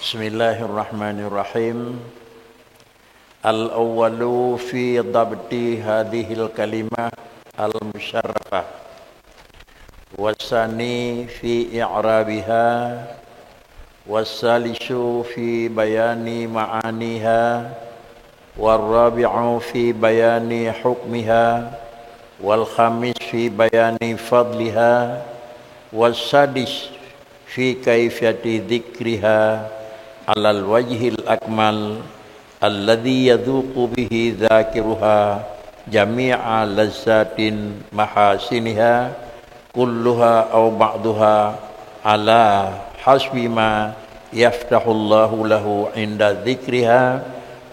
Bismillahirrahmanirrahim. Al-awwalu fi dhabti hadhil kalimah al-musharrafah wasani fi i'rabiha wassalisu fi bayani ma'aniha warrabi'u fi bayani hukmiha wal khamis fi bayani fadliha wassadis fi kaifiyati dzikriha alal wajhil akmal alladhi yadhuqu bihi dhakiruha jami'a lazzatin mahasiniha kulluha aw ba'duha ala hasbi ma yaftahullahu lahu inda dzikriha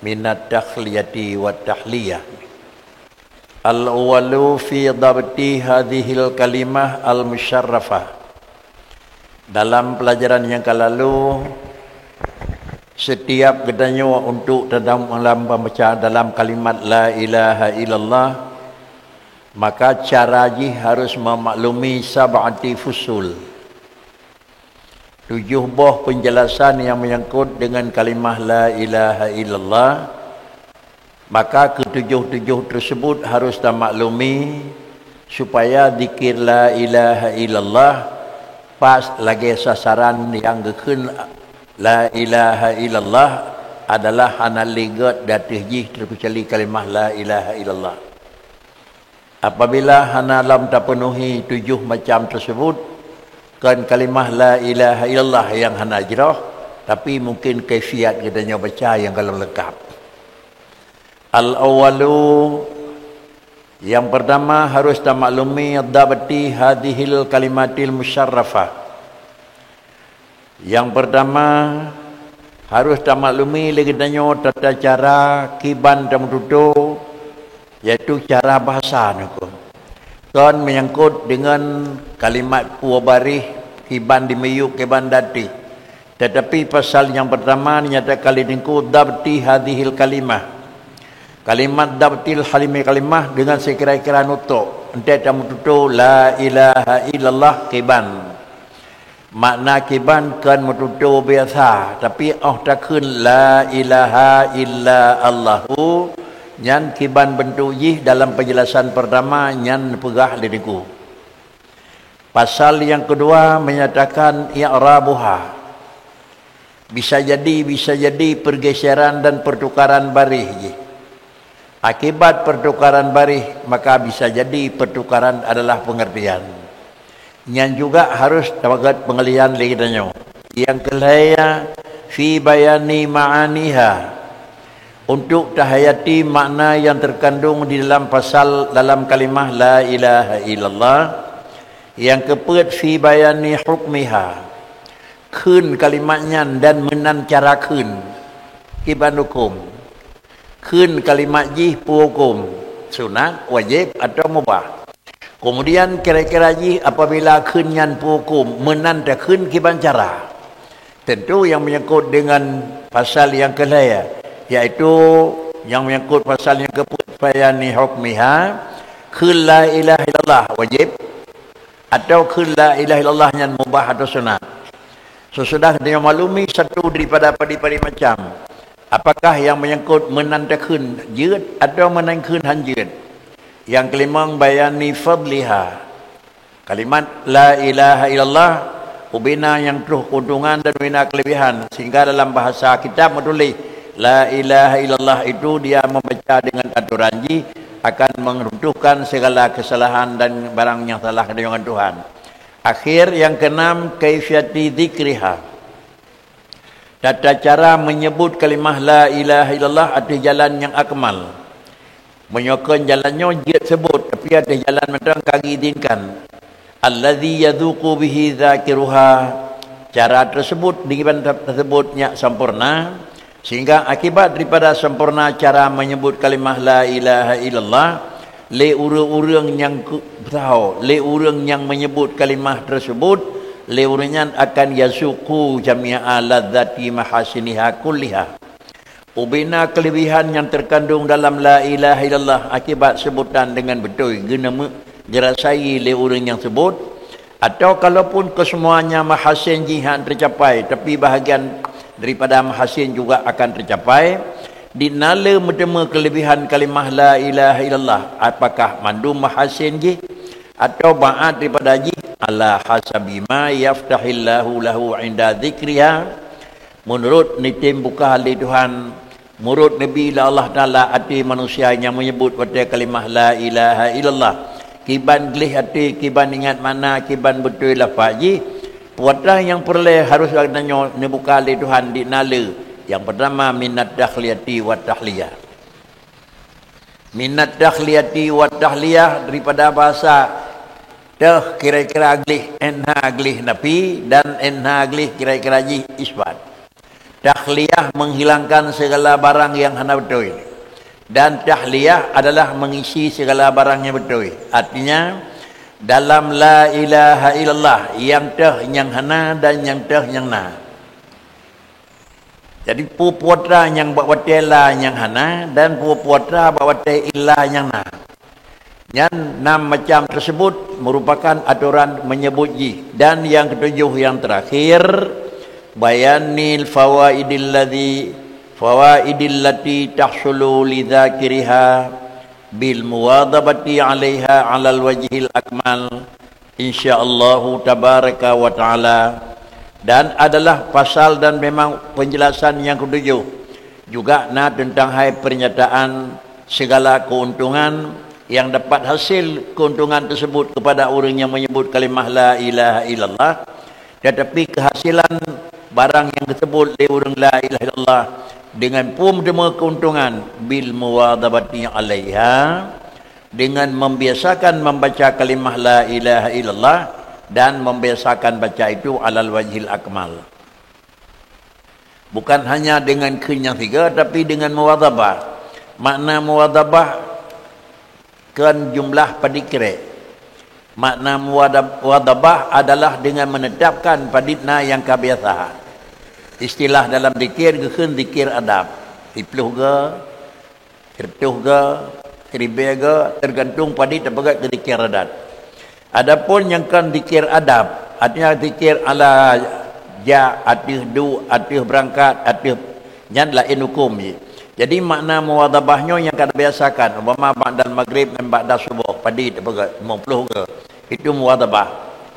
minat takhliyati wat tahliyah. Al-awwalu fi dhabti hadhil kalimah al-musharrafah. Dalam pelajaran yang lalu, setiap katanya untuk dalam membaca dalam kalimat la ilaha illallah, maka cara harus memaklumi sab'ati fusul, 7 buah penjelasan yang menyangkut dengan kalimah la ilaha illallah. Maka ketujuh-tujuh tersebut harus termaklumi supaya zikir la ilaha illallah pas lagi sasaran yang gekun la ilaha illallah adalah hana ligat datih terkecuali kalimah la ilaha illallah. Apabila hana lam terpenuhi 7 macam tersebut, kan kalimah la ilaha illallah yang hana jirah, tapi mungkin kaifiat katanya baca yang kalau lengkap. Al-awwalu, yang pertama harus termaklumi dhabti hadhil kalimatil musyarrafah. Yang pertama harus termaklumi lagi tata cara kiban tamututu, yaitu cara bahasa nuku. Kan menyangkut dengan kalimat puabarih kiban dimeyuk kiban dati. Tetapi pasal yang pertama nyata kali dingku dhabti hadhil kalimah. Kalimat dhabtil halimi kalimah dengan sekira-kira nutuk. Entah tamututu la ilaha illallah kiban. Makna kiban kan mututu biasa, tapi takun la ilaha illa Allahu nyan kiban bentuk yih dalam penjelasan pertama nyan pegah diriku. Pasal yang kedua menyatakan i'rabuha. Bisa jadi pergeseran dan pertukaran barih yih. Akibat pertukaran barih, maka bisa jadi pertukaran adalah pengertian. Yang juga harus dapat pengalihan lagi tanya. Yang kelaya fi bayani ma'aniha, untuk tahayati makna yang terkandung di dalam pasal dalam kalimah la ilaha illallah. Yang keempat fi bayani hukmiha, kun kalimatnya dan menan cara kun kiban hukum. Kun kalimat jih hukum sunat, wajib atau mubah. Kemudian kira-kira jih apabila kunyan hukum menan tak kun kiban cara. Tentu yang menyangkut dengan pasal yang kelaya, yaitu yang menyangkut pasal yang keempat bayani hukmiha, kun la ilaha illallah wajib atau kun la ilaha illallah yang mubah atau sunat. Sesudah dia maklumi satu daripada padi-padi macam. Apakah yang menyangkut menandakan jid atau menandakan hanjid? Yang kelima bayani fadliha. Kalimat la ilaha illallah ubina yang teruh keuntungan dan ubina kelebihan. Sehingga dalam bahasa kitab menulis la ilaha illallah itu dia membaca dengan aturan ji akan meruntuhkan segala kesalahan dan barang yang salah dengan Tuhan. Akhir yang keenam kaifiyati dzikriha. Tata cara menyebut kalimah la ilaha illallah ada jalan yang akmal. Menyokong jalannya dia sebut, tapi ada jalan macam kaki izinkan. Alladhi yadhuqu bihi dhakiruha. Cara tersebut tersebutnya sempurna, sehingga akibat daripada sempurna cara menyebut kalimah la ilaha illallah, le urang-urang yang tahu, le urang yang menyebut kalimah tersebut, leurunyan akan yasuku jami'a ladzati mahasiniha kulliha. Ubina kelebihan yang terkandung dalam la ilaha illallah akibat sebutan dengan betul guna dirasai leurun yang sebut. Atau kalaupun kesemuanya mahasin jihad tercapai, tapi bahagian daripada mahasin juga akan tercapai. Dinala medema kelebihan kalimah la ilaha illallah, apakah mandum mahasin je atau ba'at daripada ji, ala hasabi ma yaftahillahu lahu inda dzikriha, menurut nitim buka hal Tuhan, menurut Nabi Allah Ta'ala hati manusia yang menyebut pada kalimah la ilaha illallah, kiban gelih hati, kiban ingat mana, kiban betul lafaz ji. Puatlah yang perlu harus adanya buka hal Tuhan dinala. Yang pertama, minat dakhliyati wa tahliyah. Minat dakhliyati wa tahliyah daripada bahasa dah kira-kira aglih, enha aglih nafi, dan enha aglih kira-kira ji isbat. Takhliyah menghilangkan segala barang yang hana betul, dan tahliyah adalah mengisi segala barang yang betul. Artinya dalam la ilaha illallah yang teh yang hana dan yang teh yang na. Jadi putra yang buat la yang hana dan putra buat ilah yang na. Yang 6 macam tersebut merupakan aturan menyebut ji. Dan yang ketujuh yang terakhir, bayanil fawaidil lati tahsulu li dzakiriha bil muwadhabati 'alaiha 'alal wajhil akmal insyaallah tabaraka wa taala. Dan adalah pasal dan memang penjelasan yang ketujuh juga tentang hai pernyataan segala keuntungan yang dapat hasil keuntungan tersebut kepada orang yang menyebut kalimah la ilaha illallah, tetapi kehasilan barang yang tersebut oleh orang la ilaha illallah dengan pemdema keuntungan bil muwadhabati 'alaiha, dengan membiasakan membaca kalimah la ilaha illallah dan membiasakan baca itu alal wajhil akmal. Bukan hanya dengan kenyang tiga, tapi dengan muwadhabah. Makna muwadhabah kan jumlah padikre. Makna muwadhabah adalah dengan menetapkan paditna yang kebiasaan. Istilah dalam zikir keun zikir adab. Tipluh ke, kertuh ke, kribe ke, tergantung padit apakah ke zikir adat. Adapun yang kan zikir adab, artinya zikir ala ja, atih du, atih berangkat, atih nyan lain hukum je. Jadi makna muwadhabahnya yang kan biasakan, umpama ba'dal maghrib dan ba'da subuh, padi apakah 50 ke. Itu muwadhabah.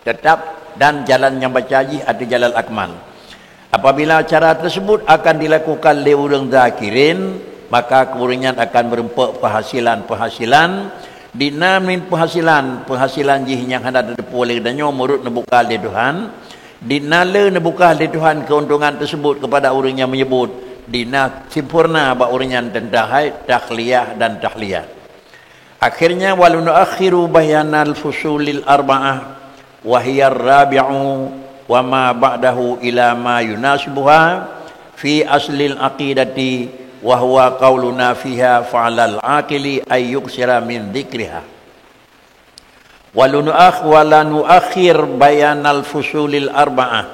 Tetap dan jalan yang baca ji atau jalan akmal. Apabila cara tersebut akan dilakukan oleh orang zakirin, maka kemudian akan berempat penghasilan dinamin penghasilan jih yang hendak depu oleh danyo murut nebuka oleh Tuhan, dinala nebuka oleh Tuhan keuntungan tersebut kepada orang yang menyebut, dina sempurna ba orang yang tentang hai takhliyah dan tahliyah. Akhirnya walunu akhiru bayanal fusulil arba'ah wa hiya ar-rabi'u wa ma ba'dahu ila ma yunasibuha fi aslil aqidati wa huwa qauluna fiha fa'alal aqili ay yuksira min dzikriha. Walanu akhir bayanal fusulil arba'ah.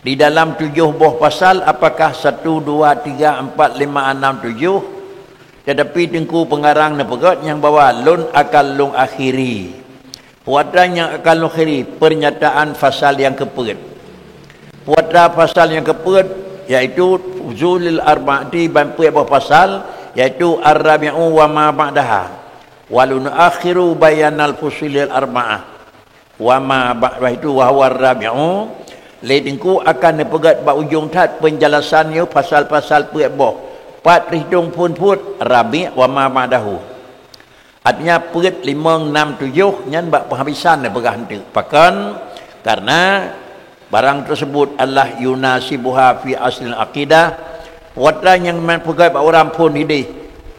Di dalam 7 buah pasal, apakah 1, 2, 3, 4, 5, 6, 7, tetapi tengku pengarang nepegat yang bawa lun akal lung akhiri. Puatra yang akal lung akhiri, pernyataan pasal yang keempat. Puatra pasal yang keempat yaitu Zulil arba'ati bampu apa pasal, yaitu ar-rabi'u wa ma ba'daha walun akhiru bayanal fusilil arba'ah wa ma ba'daha itu wa huwa ar-rabi'u. Ledingku akan nepegat ba ujung tat penjelasannya pasal-pasal pu'boh pat hitung pun rabi' wa ma ba'dahu. Artinya put 5, 6, 7 nyan ba penghabisan nepegah henti pakan, karena barang tersebut adalah yunasibuha fi aslil aqidah, wata yang mempunyai orang pun ini,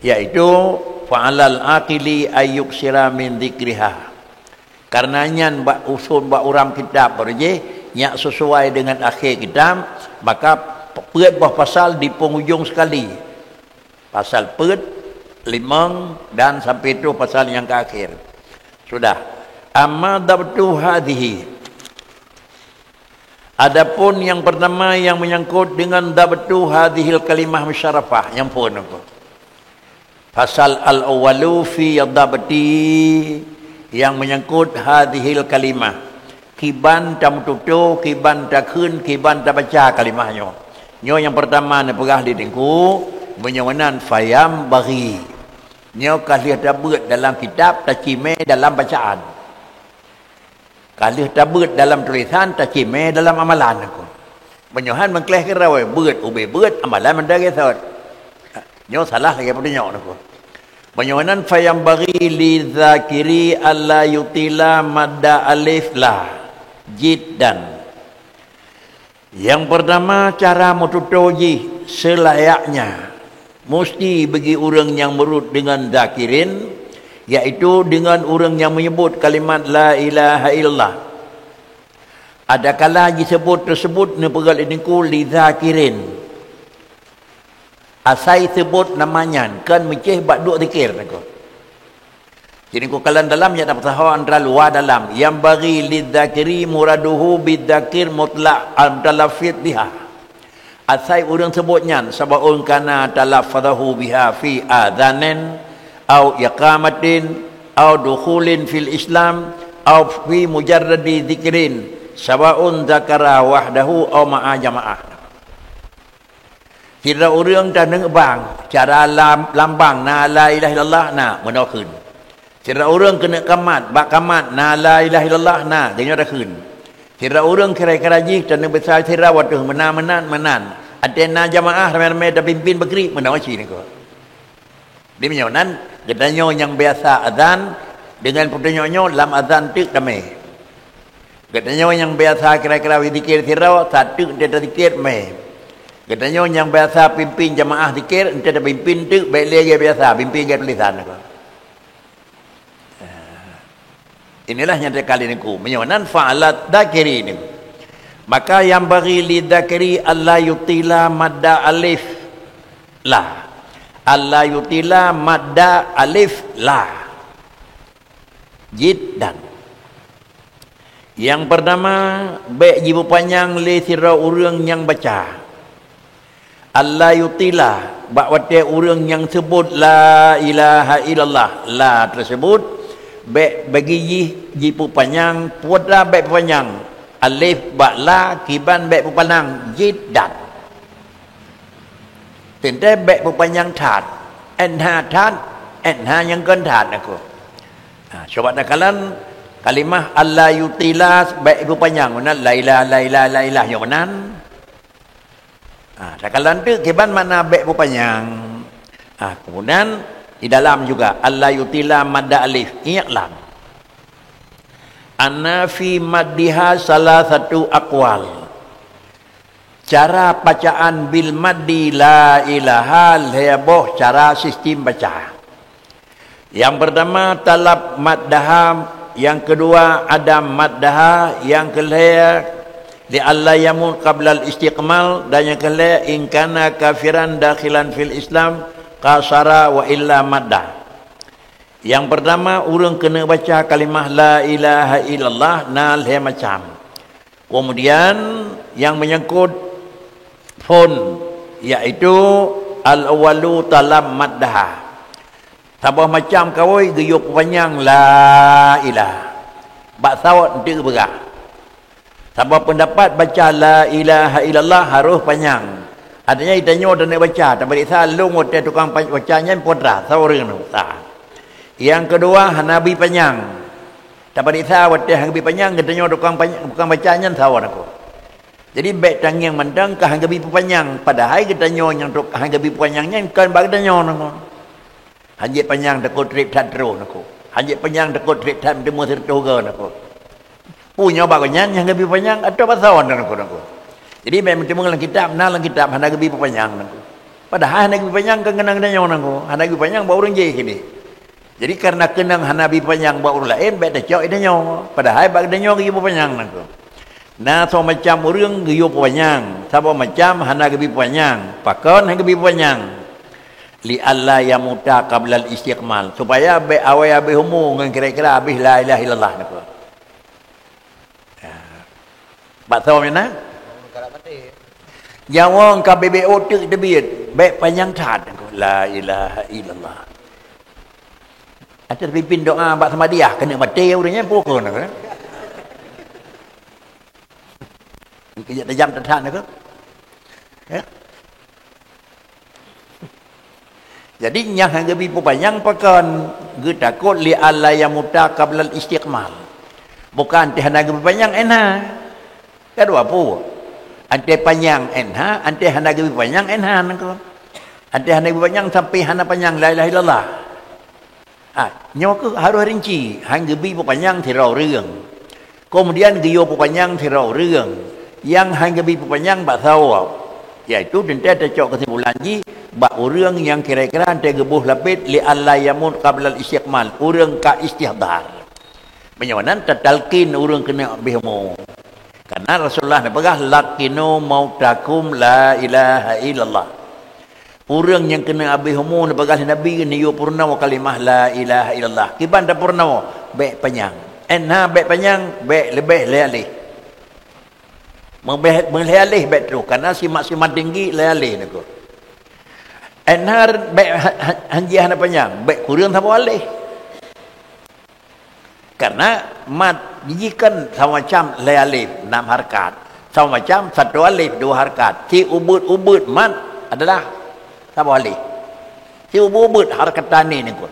yaitu fa'alal aqili ayyuksira min dzikriha. Karenanya bak usul bak orang kitab berje yang sesuai dengan akhir kitab, maka peut bah pasal di penghujung sekali. Pasal peut 5 dan sampai itu pasal yang ke akhir. Sudah. Amma dabtu hadhihi. Adapun yang pertama yang menyangkut dengan dabtu hadhil kalimah musyarafah, yang pun aku. Pasal al-awwalu fi dabti yang menyangkut hadhil kalimah. Kiban tam tutu, kiban tak khun, kiban tak baca kalimahnya. Nyo yang pertama ni perah di dengku, menyawanan fayam bagi. Nyo kalih tabut dalam kitab, tacime dalam bacaan. Kalih tabut dalam tulisan, tacime dalam amalan aku. Menyohan mengkleh kira we beut ube beut amalan mendage sot. Nyo salah lagi pada nyo aku. Menyawanan fayam bagi li zakiri alla yutila madda alif la jiddan. Yang pertama cara mututoji selayaknya mesti bagi orang yang merut dengan zakirin, iaitu dengan orang yang menyebut kalimat la ilaha illallah. Ada kala disebut tersebut ni pegal idinku li zakirin. Asai sebut namanya kan meceh bak duk zikir aku. Jadi ku kalan dalam ya dapat tahu antara luar dalam yang bagi li zakiri muraduhu bidzakir mutlaq al-talafid biha. Asai orang sebutnya sabaun kana talafadahu biha fi adhanin au iqamatin au dukhulin fil islam au fi mujarradi dzikrin sabaun zakara wahdahu au ma'a jamaah. Kira orang dah bang cara lambang na la ilaha illallah na menokun. Kira orang kena kamat bak kamat na la ilaha illallah na dia dah kun. Kira orang kira-kira ji dan besar kira waktu menan atena jamaah ramai-ramai dah pimpin bergerik menawaci ni ko. Dia menyonan katanya yang biasa azan dengan pertanyaannya lam azan tik damai. Katanya yang biasa kira-kira zikir sirau satu dia dah zikir mai. Katanya yang biasa pimpin jamaah zikir dia dah pimpin tik baik lagi biasa pimpin ke tulisan ko. Inilah yang kali ni ku menyonan fa'alat dzakiri ni. Maka yang bagi li dzakiri alla yutila madda alif la. Alla yutila madda alif la. Jiddan. Yang pertama baik jibu panjang li sira urang yang baca. Alla yutila bak wate urang yang sebut la ilaha illallah. La tersebut baik bagi jipu panjang putra baik panjang alif bakla kiban baik panjang jiddan tente baik panjang tat enha tat enha yang kan tat aku coba nakalan kalimah alla yutila baik panjang mana la ilaha yang mana nakalan tu kiban mana baik panjang kemudian di dalam juga alla yutila madda alif i'lam anna fi maddiha salah satu aqwal. Cara bacaan bil maddi la ilaha illallah cara sistem baca. Yang pertama talab maddaha, yang kedua ada maddaha, yang ketiga li alla yamun qabla al istiqmal, dan yang ketiga in kana kafiran dakhilan fil islam qasara wa illa madda. Yang pertama orang kena baca kalimah la ilaha illallah nal he macam. Kemudian yang menyangkut fon iaitu al awalu talam maddah. Sabah macam kawai geyuk panjang la ilaha. Bak sawat nanti berah. Sabah pendapat baca la ilaha illallah harus panjang. Adanya itanya dah nak baca, tapi dia long hotel tukang bacanya podra saurang tu. Yang kedua hanabi panjang. Tapi dia hotel hanabi panjang katanya tukang bacanya sawar aku. Jadi baik tangiang mandang ke hanabi panjang, padahal katanya yang tuk hanabi panjangnya kan bagdanya aku. Hanjit panjang takut trip tatro aku. Hanjit panjang takut trip tat demo sertoga aku. Punya baganya yang hanabi panjang atau pasawan aku. Jadi memang cuma dalam kitab, dalam kitab hendak lebih panjang nanti. Padahal hendak lebih panjang kan kenang dan yang nanti. Hendak lebih panjang bawa orang je kini. Jadi karena kenang hendak lebih panjang bawa orang lain, baik dah cak dan yang. Padahal baik dan yang lebih panjang nanti. Nah, so macam orang lebih panjang, sama macam hendak lebih panjang, pakon hendak lebih panjang. Li Allah yang muta qabla al-istiqmal, supaya baik awal habis umur dengan kira-kira habis la ilaha illallah nanti. Pak tahu mana? Jawang KBBO tu debit baik panjang tat la ilaha illallah. Ada pimpin doa bak sama dia kena mati orangnya pukul nak. Kejap tajam tak nak. Ya. Jadi yang hang gebi panjang pakan ge takut li alla yamuta qabla al-istiqmal. Bukan teh hana gebi panjang enha. Kedua pu. Ante panjang enha, ante hana gebi panjang enha nangko. Ante hana gebi panjang sampai hana panjang la ilaha illallah. Nyo harus rinci, hang gebi panjang tirau reung. Kemudian geyo panjang tirau reung. Yang hang gebi panjang bak sawab. Iaitu dinta tercok kesimpulan ji bak urang yang kira-kira ante gebuh lapit li alla yamut qabla al-istiqmal, urang ka istihdar. Menyawanan tatalkin urang kena bihmu. Karena Rasulullah napagah laqinu mautakum la ilaha illallah. Urang yang kena abihmu napagah Nabi niyo purnawa kalimah la ilaha illallah. Kiban da purnawa be panjang. Enha be panjang be lebih lealih. Melihalih baik tu karena simak-simak tinggi lihalih nak. Enhar baik hanjiah na panjang baik kurang sama alih. Karena mat dijikan sama macam lihalih 6 harkat, sama macam 1 alif 2 harkat. Si ubud mat adalah sama alih. Si ubud harkat tani ni kot.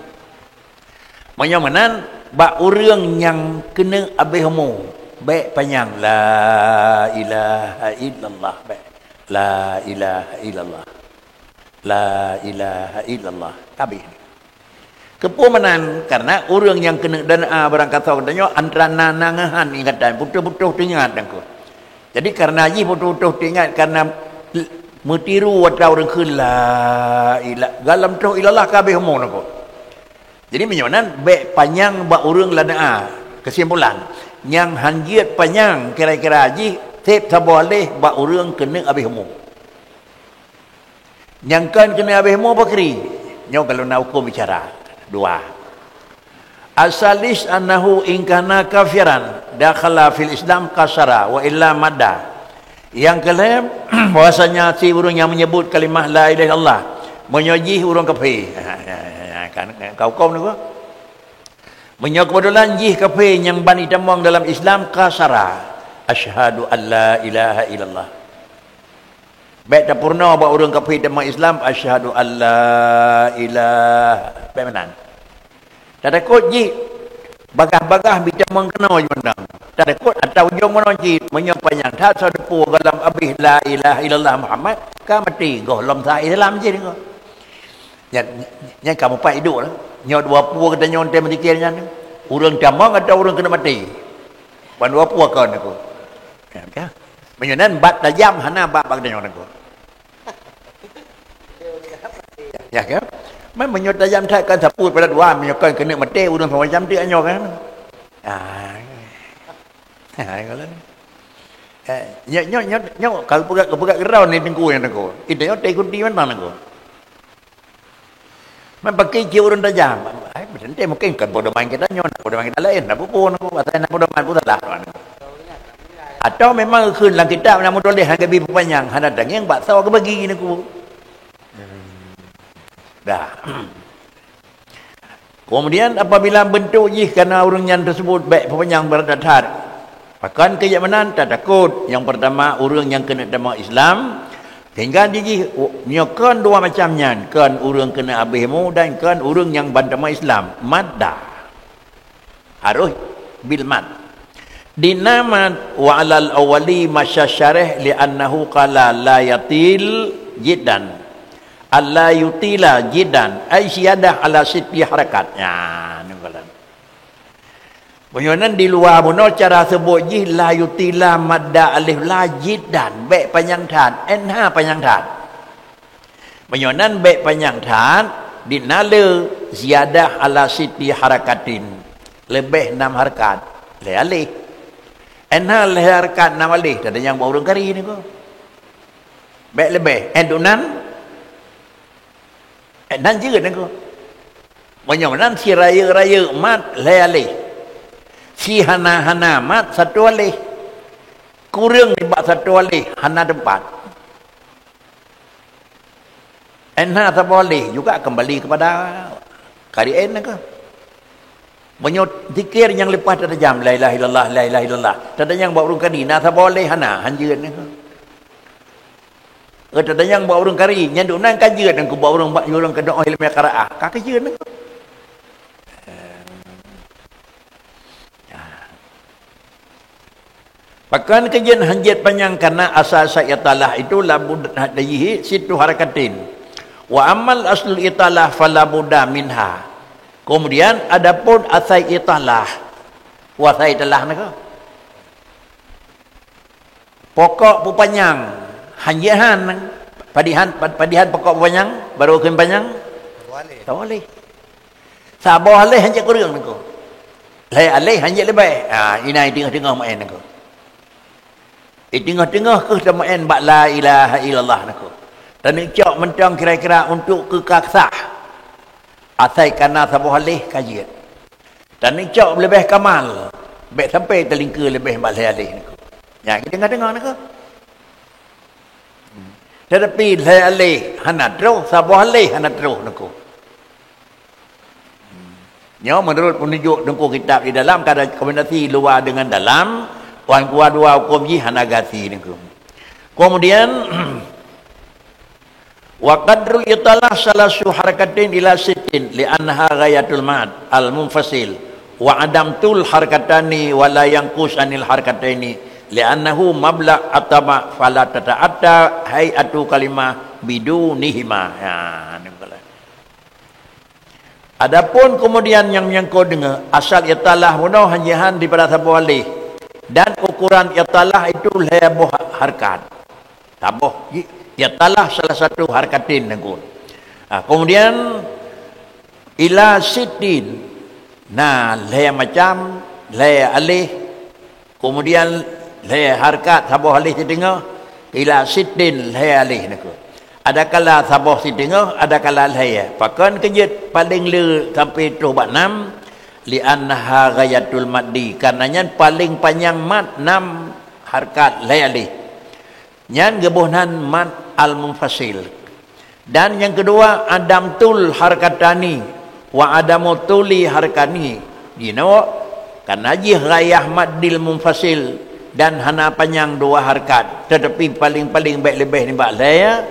Menyamanan bak urang yang kena abihmu baik panjang la ilaha illallah baik la ilaha illallah la ilaha illallah kabeh kepumanan karena orang yang kena dana berangkat tahu katanya antara nanangahan ingatan putus-putus ingat aku. Jadi karena ji putus-putus ingat karena metiru watau orang la ilaha galam tu illallah kabeh omong aku. Jadi menyonan baik panjang bak orang lana kesimpulan yang hanjiat panjang kira-kira haji tip tak boleh bak urang kena abihmu. Yang kan kena abihmu bakri. Nyo kalau nak hukum bicara dua. Asalis annahu in kana kafiran dakhala fil Islam kasara wa illa madda. Yang kelem bahwasanya si urang yang menyebut kalimah la ilaha illallah menyoji urang kafir. Kan kau ni ko. Menyok kebetulan jih kafir yang bani tamang dalam Islam kasara asyhadu an la ilaha illallah. Baik tak purna buat orang kafir dalam Islam asyhadu an la ilaha benan. Tak takut jih bagah-bagah bitamang kena jundang. Tak takut atau ujung mana jih menyok panjang tak sadepu dalam abih la ilaha illallah Muhammad ka mati go lam sa Islam je ni. Yang kamu pak hidup lah. Nyok dua pua kata nyonte mentikirnya ni. Orang damang atau orang kena mati. Wan dua pua kau ni aku. Ya. Menyonan bat tajam hana bat kata nyok aku. Ya kan? Menyok tajam tak kan saput pada dua menyok kan kena mati orang sama jam dia nyok kan. Kalau ni. Nyok kalau pegat gerau ni tengku yang aku. Itu nyok tak ikut di mana aku. Pakai jiwa orang tajam. Berhenti mungkin kan bodoh main kita nyon, bodoh main kita lain. Apa pun aku kata bodoh main pun salah. Atau memang kun lang kita nak modal dia harga lebih panjang. Hana daging bakso ke bagi ni aku. Dah. Kemudian apabila bentuk jih kerana orang yang tersebut baik panjang beradat. Bahkan keyakinan tak takut. Yang pertama orang yang kena nama Islam. Hingga dia nyokan dua macamnya, kan orang kena abihmu dan kan orang yang bantama Islam. Madda harus bil mad. Dinamat wa alal awali masyasyarih li'annahu qala la yatil jiddan. Alla yutila jiddan ay siyadah ala siti harakatnya. Penyonan di luar mono cara sebut jih la yutila madda alif la jiddan baik panjang tan enha panjang tan. Penyonan baik panjang tan dinala ziyadah ala siti harakatin lebih 6 harakat le alih. Enha le harakat 6 alih tak ada yang buat orang kari ni ko. Baik lebih endunan dan juga ni ko. Penyonan si raya-raya mat le alih. Si hana-hana mat 1 alih. Kurang di bak 1 alih. Hana tempat. Enha tak boleh juga kembali kepada kari'in ke. Menyut zikir yang lepas tak jam. La ilaha illallah, la ilaha illallah. Tak ada yang buat urung kani. Tak boleh hana. Hanjiran ke. Kata yang buat orang kari, nyanduk nang kajian dan ku buat orang ke doa ilmu qiraah. Ka kajian nang. Pakan kajian hanjat panjang karena asas italah itu labud hadihi situ harakatin. Wa amal aslul italah fala budda minha. Kemudian adapun asai italah. Wa asai italah nak. Pokok panjang hanjahan padihan pokok panjang baru kem panjang. Tak boleh. Sabah alih hanjat kurang nak. Lai alih hanjat lebih. Inai tengah-tengah main nak. Tengah-tengah ke samain bak la ilaha illallah naku. Dan cak mentang kira-kira untuk kekaksah. Asai kana sabuh halih kajian. Dan cak lebih kamal. Baik sampai terlingkar lebih bak la halih naku. Ya, kita tengah-tengah naku. Tetapi la halih hanat roh sabuh halih hanat roh naku. Ya, menurut penunjuk dengku kitab di dalam kadar kombinasi luar dengan dalam. Wan kuat dua hukum ji hanagati niku. Kemudian wa qadrul italah salasu harakatin ila sittin li anha ghayatul mad al munfasil wa adamtul harakatani wa la yanqus anil harakataini li annahu mabla' atama fala tata'atta hay'atu kalimah bidunihima. Ya niku. Adapun kemudian yang kau dengar asal italah mudah hanyahan daripada sabu alih. Dan ukuran italah itu lebuh harkat. Tabuh. Italah salah satu harkatin. Kemudian ila sitin. Nah, leh macam, leh alih. Kemudian leh harkat, sabuh alih di tengah. Ila sitin, leh alih. Ada kala sabuh di tengah, ada kala leh. Pakan kejut paling le sampai 26. Li'annaha ghayatul maddi karenanya paling panjang mad 6 harkat layali nyan gebuhnan mad al munfasil dan yang kedua adam tul harkatani wa adamu tuli harkani karena ji ghayah maddil munfasil dan hana panjang 2 harkat tetapi paling-paling baik lebih ni bak laya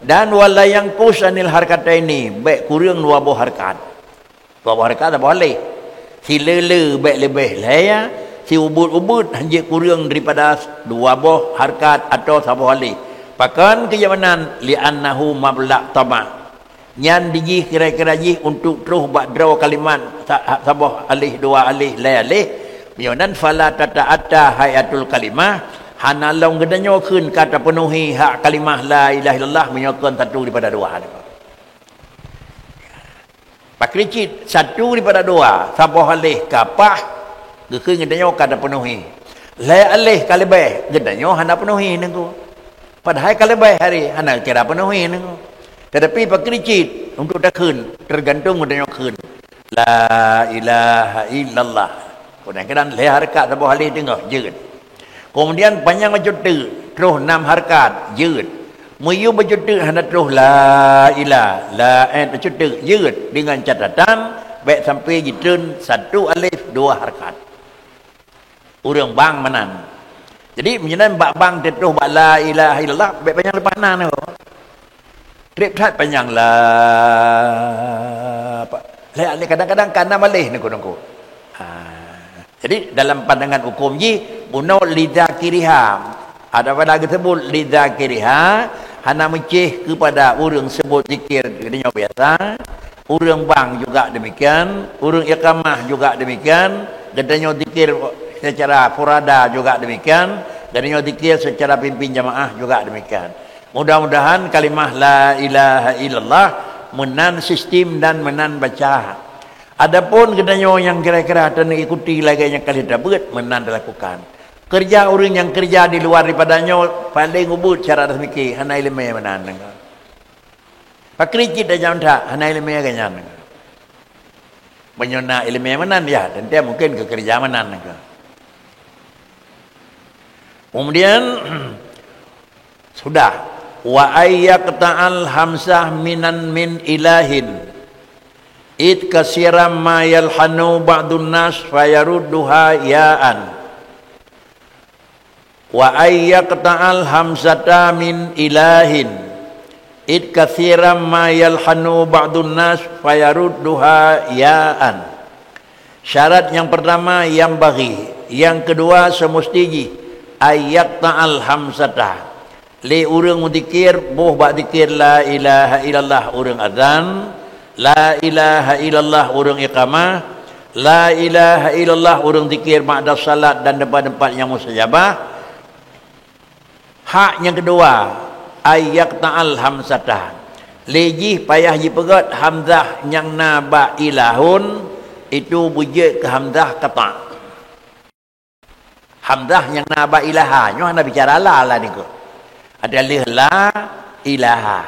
dan wala yang kusanil harkataini baik kurang 2 buah harkat 2 buah harkat tak boleh. Si lele baik lebih laya, si ubud-ubud hanya kurang daripada 2 buah harkat atau sabuh alih. Pakan kejamanan li'annahu mabla' tama. Nyan diji kira-kira ji untuk terus buat draw kalimat sabuh alih 2 alih laya alih. Kemudian fala tata'atta hayatul kalimah hana long gedanyo keun kata penuhi hak kalimah la ilaha illallah menyokon satu daripada 2. Pak kricit satu daripada 2 sabuh alih kapah gekeun gedanyo kada penuhi la alih kalebeh gedanyo hana penuhi nengku padahal kalebeh hari hana kira penuhi nengku tetapi pak kricit untuk dakeun tergantung gedanyo keun la ilaha illallah kadang-kadang le harkat sabuh alih tengah jeut kemudian panjang macam tu terus 6 harkat jeut Muyu berjuta hendak terus la ilah la terjuta jeut dengan catatan baik sampai jitun 1 alif 2 harkat. Urang bang menan. Jadi menyenan bak bang terus bak la ilaha illallah baik panjang lepas nan tu. Trip that panjang la apa. La kadang-kadang kana malih nengko. Jadi dalam pandangan hukum ji bunau lidzakiriha ada pada tersebut lidzakiriha hana mencih kepada orang sebut zikir dia biasa orang bang juga demikian orang iqamah juga demikian gedanya zikir secara furada juga demikian gedanya zikir secara pimpin jamaah juga demikian mudah-mudahan kalimah la ilaha illallah menan sistem dan menan baca adapun gedanya yang kira-kira dan ikuti lagi yang kali dapat menan dilakukan kerja orang yang kerja di luar daripadanya paling ubud cara dah mikir hana ilmu menan pak kricit dah jam tak hana ilmu ganyan menyona ilmu menan ya dan dia mungkin ke kerja menan kemudian sudah wa ayyaqta'al hamzah minan min ilahin id kasiram ma yalhanu ba'dun nas fayarudduha ya'an wa ayyaqta'al hamzata min ilahin id kathiran ma yalhanu ba'dun nas fayarudduha ya'an. Syarat yang pertama yang bagi, yang kedua semestinya ayat ta'al hamsatah. Li urang mudikir boh bak dikir la ilaha illallah urang azan, la ilaha illallah urang iqamah, la ilaha illallah urang dikir ba'da salat dan tempat-tempat yang mustajabah. Hak yang kedua ayat ta'al hamsatah. Lejih payah ji pegat hamzah yang naba ilahun itu bujik ke hamzah kata. Hamzah yang naba ilaha nyo nak bicara la lah niku. Adalah la ilaha.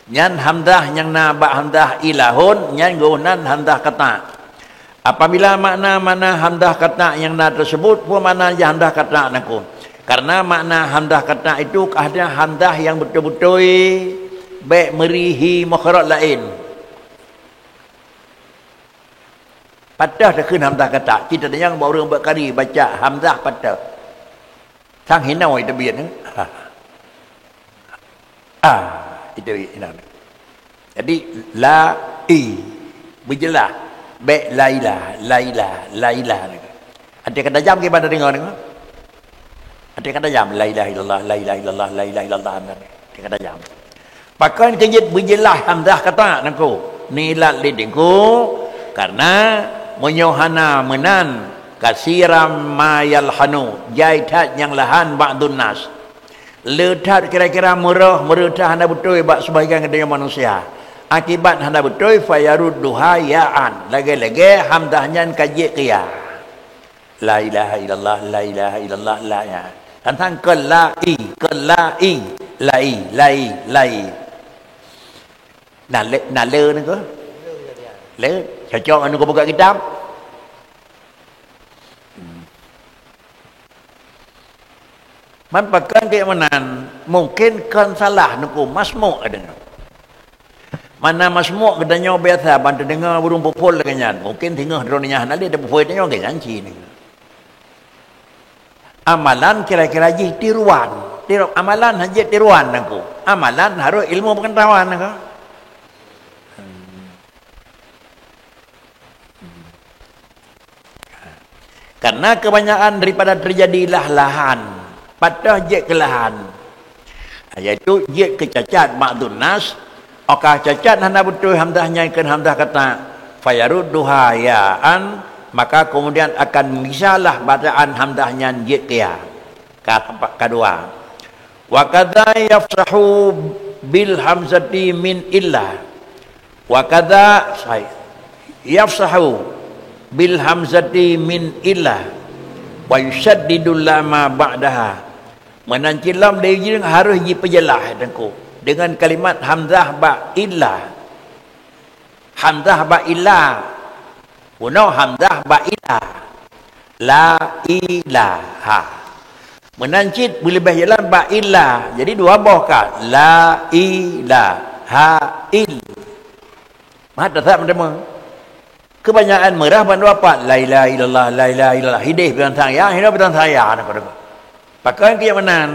Nyan hamzah yang naba hamzah ilahun nyan gunan hamzah kata. Apabila makna-makna hamzah kata yang na tersebut pun makna hamzah kata naku. Karena makna hamzah kata itu ada hamzah yang betul-betul baik merihi makhraj lain. Patah dah kena hamzah kata. Kita dah yang orang berkali baca hamzah patah. Sang hinau itu biar ni. Itu hinau. Jadi la i berjelas baik la ilaha. Ada kata jam ke pada dengar ni. Ada kata jam la ilaha illallah la ilaha illallah la ilaha illallah. Ada kata jam. Pakai kejit berjelas hamzah kata naku. Nilat lidingku karena menyohana menan kasiram ma yalhanu jaitat yang lahan ba'dun nas. Letat kira-kira merutah handa betul bak sebahagian kedaya manusia. Akibat handa betul fayarudduha ya'an. Lagi-lagi hamdahnya kajik qiyah. La ilaha illallah la ilaha illallah la ya. Tentang kelai lai. Nah le ni ke? Le cocok anu kau buka kitab. Man pakai ke manan mungkin kan salah nuku masmuk ada. Mana masmuk kedanya biasa bantu dengar burung popol kenyan. Mungkin tengah drone nya nali ada popol nya ke janji ni. Amalan kira-kira ji tiruan. Amalan haji tiruan naku. Amalan harus ilmu pengetahuan naku. Karena kebanyakan daripada terjadilah lahan, patah jet kelahan. Iaitu jet kecacat ma'dun nas, okah cacat hana betul hamdahnya ikan hamdah kata fayarudduha ya'an, maka kemudian akan misalah bacaan hamdahnya jet qiyah. Kata kedua. Wa kadza yafsahu bil hamzati min illa. Wa kadza yafsahu bil hamzati min illah wa yushaddidul lama ba'daha. Menancilam dia harus diperjelas dengan kalimat hamzah ba illah. Hamzah ba illah. Puno hamzah ba illah. La ilaha. Menancit boleh berjalan ba illah. Jadi dua buah ka. La ilaha il. Mata tak mendengar. Kebanyakan merah bandu apa? La ilaha illallah, la ilaha illallah. Hidih bilang saya, hidup bilang saya. Pakai ke yang mana?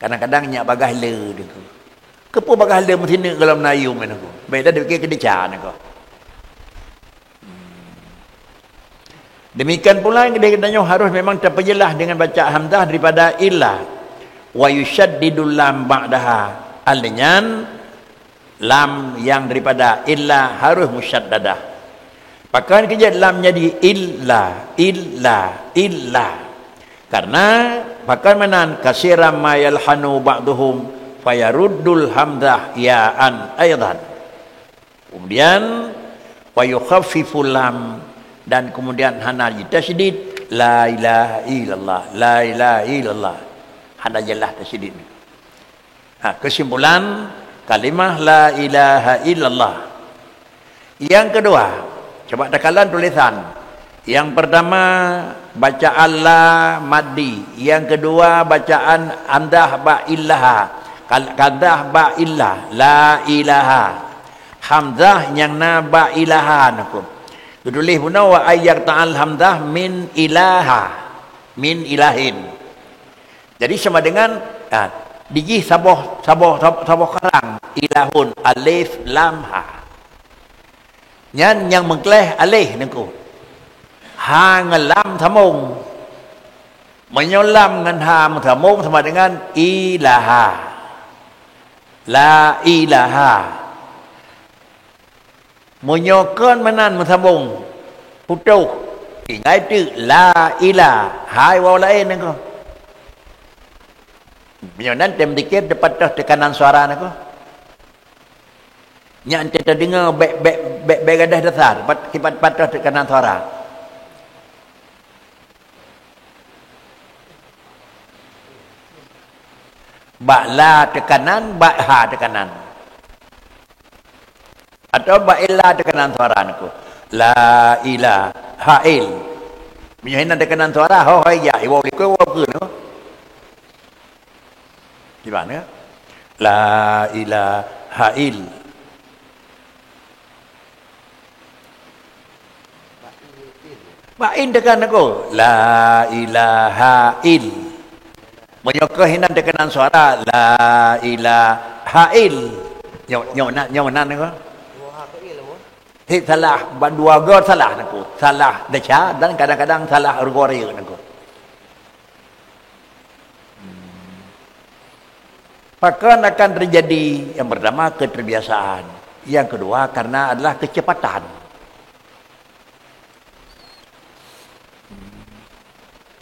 Kadang-kadang nyak bagah le deku. Kepo bagah le mesti nak dalam Melayu mana aku. Baik dah fikir kedecan aku. Demikian pula kedai-kedainya harus memang terperjelas dengan baca hamzah daripada illah. Wa yushaddidul lam ba'daha. Artinya lam yang daripada illah harus musyaddadah. Pakai kerja lam jadi illa. Karena pakai menan kasiram ma yalhanu ba'duhum fayaruddul hamzah ya'an aidan. Kemudian wa yukhaffiful lam dan kemudian hana tasydid la ilaha illallah la ilaha illallah. Hana jelas tasydid. Kesimpulan kalimah la ilaha illallah. Yang kedua, coba tekalan tulisan. Yang pertama bacaan la maddi, yang kedua bacaan hamzah ba illaha. Hamzah ba illah, la ilaha. Hamzah yang na ba ilaha nakum. Tulis pun wa ayyak ta'al hamzah min ilaha, min ilahin. Jadi sama dengan Diji saboh karang ilahun alif lam ha. Nyan yang mengkleh alih nengku. Ha ngelam thamung. Menyolam dengan ha thamung sama dengan ilaha. La ilaha. Menyokon menan thamung. Putuh. Ingai tu la ilaha. Hai waw lain nengku. Menyonan tem dikit dapat tekanan suara nengku. Yang kita dengar bek gadah dasar kipat patah tekanan suara. Bak la tekanan, bak ha tekanan. Atau bak ila tekanan suara niku. La ilaha il. Menyonan tekanan suara ho ya iwo liku wo ke no. Di mana? La ilaha il. Ba'in tekan aku. La ilaha il. Menyokah hinan tekanan suara. La ilaha il. Nyok nan aku. Hei salah. Dua god salah aku. Salah deca dan kadang-kadang salah urgori aku. Maka akan terjadi yang pertama keterbiasaan. Yang kedua karena adalah kecepatan.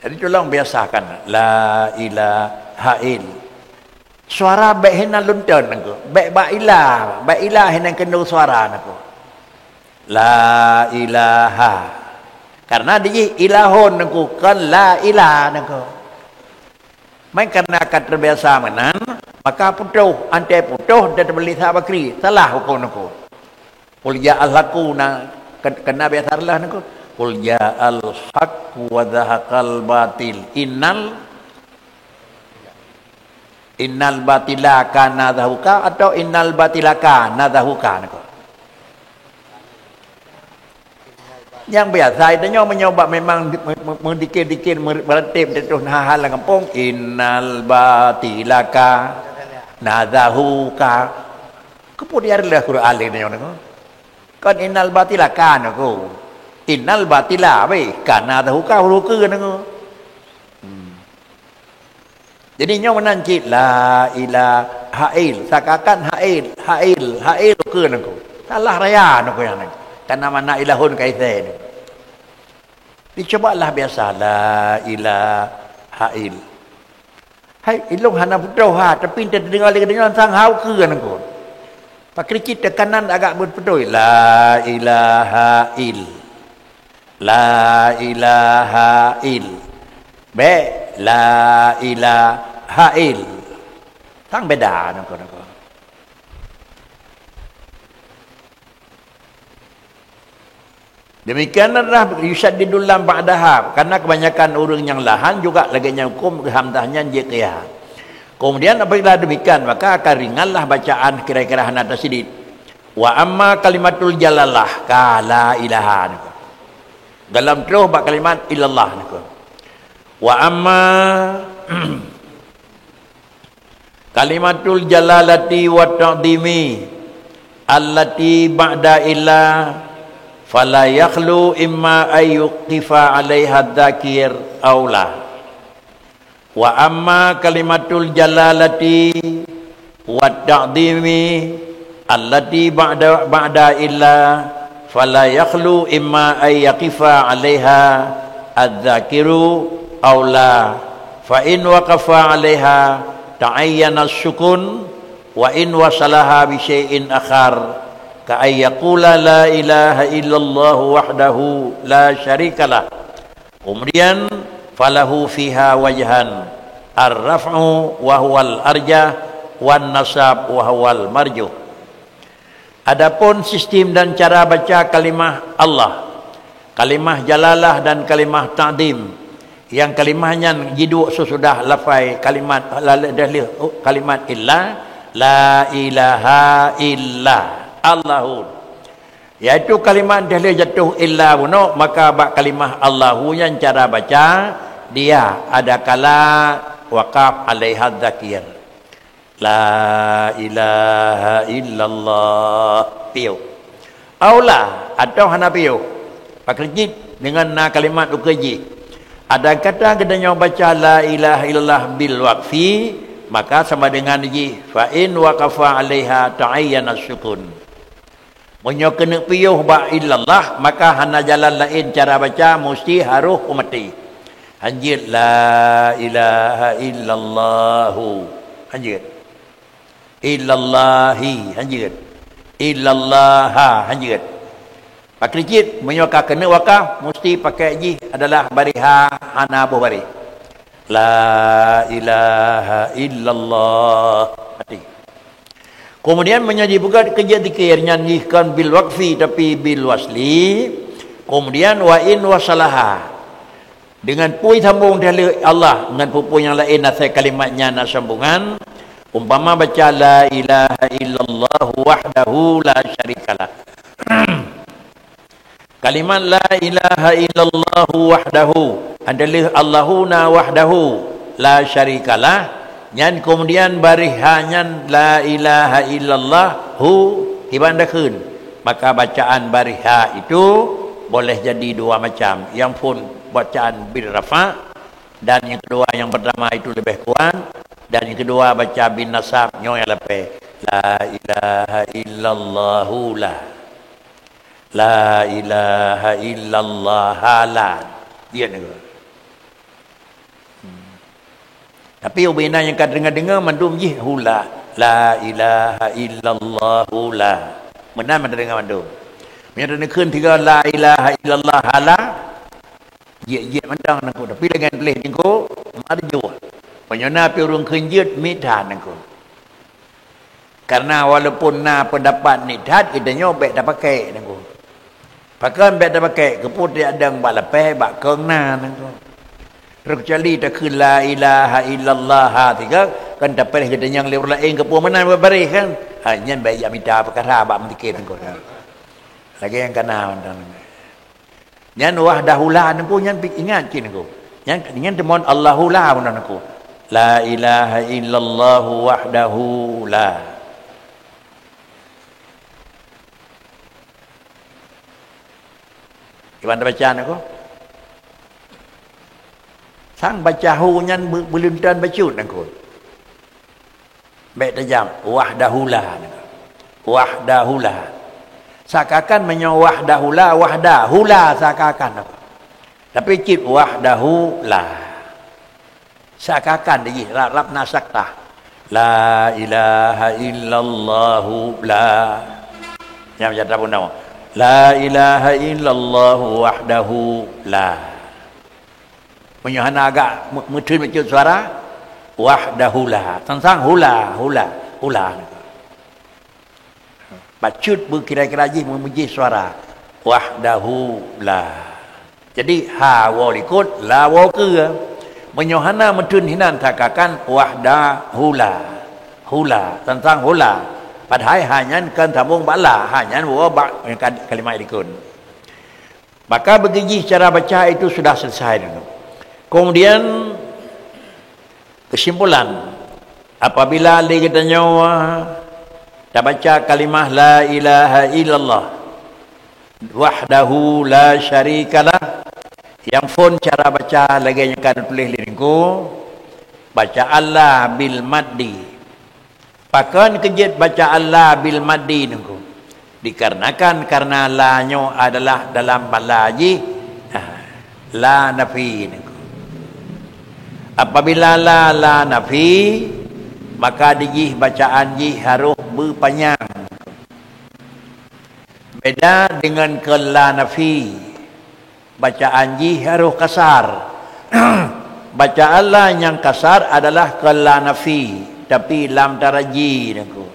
Jadi tolong biasakan la ilaha il. Suara baik hina lunton aku. Baik ilah hina kena suara aku. La ilaha. Karena dia ilahun aku kan la ilah aku. Main karena akan terbiasa menan, maka putuh antai putuh dan beli sabakri salah hukum aku. Qul ja'al haqqu kena biasalah aku. Qul ja'al haqq wa dhahaqal batil innal batila kana dhahuka atau innal batila kana dhahuka. Yang biasa itu menyoba memang mendikir-dikir meretip terus hal kampung innal batila kana dhahuka. Kemudian lah Quran ini kan innal batila kana ko. Innal batila kana dhahuka huruka nengko. Jadi nyo menancit la ilaha il sakakan hail ke nengko. Salah raya nengko yang nengko. Karena mana ilahun kaitse. Dicobalah biasa la ilaha il. Hai ilung hana putuh ha tapi terdengar sang hau ke nengko. Pakai kita kanan agak berpedoy la ilaha il. La ilaha il. La ilaha il. Tang beda nako. Demikianlah yusaddidul lam ba'daha karena kebanyakan orang yang lahan juga lagi hukum hamdahnya jiqiyah. Kemudian apabila demikian maka akan ringanlah bacaan kira-kira hana tasydid. Wa amma kalimatul jalalah ka la ilaha nako. Dalam terus bak kalimat illallah nako. Wa amma kalimatul jalalati wa ta'dimi allati ba'da illa fala yakhlu imma ayyuqifa 'alaiha dzakir aw la. Wa amma kalimatul jalalati wa ta'dimi allati ba'da illa fala yakhlu imma ay yaqifa 'alaiha adz-dzakiru aw la fa in waqafa 'alaiha ta'ayyana as-sukun wa in wasalaha bi syai'in akhar ka ay yaqula la ilaha illallah wahdahu la syarikalah. Kemudian falahu fiha wajhan ar-raf'u wa huwal arjah wan nasab wa huwal marjuh. Adapun sistem dan cara baca kalimah Allah, kalimah jalalah dan kalimah ta'dim, yang kalimahnya jiduk sesudah lafai kalimat kalimat illa la ilaha illa Allahu, yaitu kalimat dalil jatuh illa buno, maka bak kalimah Allahu yang cara baca dia ada kala waqaf alaiha dzakir. La ilaha illallah. Piu. Aula atau hana piu. Pakrejit dengan na kalimat ukeji. Ada kata kedanya baca la ilaha illallah bil waqfi, maka sama dengan ji fa in waqafa 'alaiha ta'ayyana sukun. Munyo kena piuh ba illallah, maka hana jalan lain cara baca mesti harus mati. Anjir la ilaha illallah. Anjir. Illallahi. Anjir. Illallah. Anjir. Pakai cit menyoka kena wakaf mesti pakai ji adalah bariha hana bu bari. La ilaha illallah. Mati. Kemudian menjadi bukan kerja dikir nyanyikan bil waqfi tapi bil wasli. Kemudian wa in wasalaha. Dengan pui sambung dari Allah dengan pupu yang lain asal kalimatnya nak sambungan. Umpama baca la ilaha illallah wahdahu la syarikalah. Kalimat la ilaha illallah wahdahu adalah Allahuna wahdahu la syarikalah. Yang kemudian barihanyan la ilaha illallah hu ibandakun. Maka bacaan bariha itu boleh jadi dua macam. Yang pun bacaan bil rafa, dan yang kedua yang pertama itu lebih kuat, dan yang kedua baca bin nasab nyoy lepe la ilaha illallah la ilaha illallah la dia ni. Tapi ubina yang kat dengar mandum ji hula la ilaha illallah la mana mendengar mandum menyata nak keun tiga la ilaha illallah la ye mandang nangku tapi dengan tulis nangku ada jua penyona pi urang keunjut mithan nangku karena walaupun na pendapat nithat kita nyobek dah pakai nangku pakai bet dah pakai keput dia adang bak lepe bak keung na nangku terkecuali tak keun la ilaha illallah tiga kan dapat jadi yang lewat lain kepu mana berbari kan hanya baik yang minta perkara bak mentikir nangku lagi yang kena mandang nyan wahdahullah nangku nyan ingat kin nangku nyan temon Allahullah mandang nangku la ilaha illallah wahdahu la. Gimana bacaan aku? Sang baca hu nyan beluntan bacut aku. Baik tajam wahdahullah. Wahdahullah. Sakakan menyo wahdahullah wahdahullah sakakan aku. Tapi cip wahdahullah. Sakakan dia rap nasakta la ilaha illallah la yang jata pun nama la ilaha illallah wahdahu la menyahana agak mutun macam suara wahdahu la tentang hula bacut berkira-kira ji memuji suara wahdahu la. Jadi ha wa likut la wa ke menyohana metun hinan takakan wahdahula hula tentang hula padahal hanya kan tambung bala hanya wa kalimat dikun. Maka begiji cara baca itu sudah selesai dulu. Kemudian kesimpulan apabila kita nyawa dah baca kalimah la ilaha illallah wahdahu la syarikalah. Yang pun cara baca lagi yang akan tulis lirinku baca Allah bil maddi. Pakan kejut baca Allah bil maddi nunggu. Dikarenakan karena la nyo adalah dalam balaji la nafi nunggu. Apabila la nafi maka dijih bacaan ji harus berpanjang. Beda dengan ke la nafi. Bacaan ji harus kasar. Baca Allah yang kasar adalah kala nafi tapi lam taraji nangku.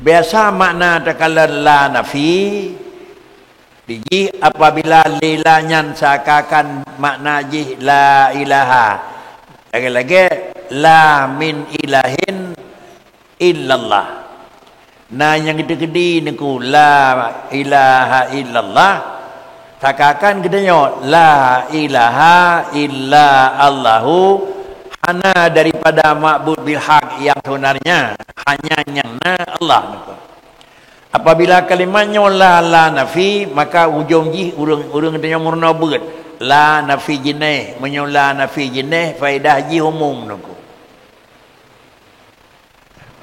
Biasa makna takala la nafi diji apabila lilanya sakakan makna ji la ilaha. Lagi-lagi la min ilahin illallah. Nah yang gede-gede niku la ilaha illallah takakan gedenya la ilaha illa Allahu Ana daripada ma'bud bihaq yang sebenarnya hanya yang Allah. Apabila kalimatnya la nafi, maka ujung ji urang tanya murna beut. La nafi jineh, menyula nafi jineh faedah ji umum nuku.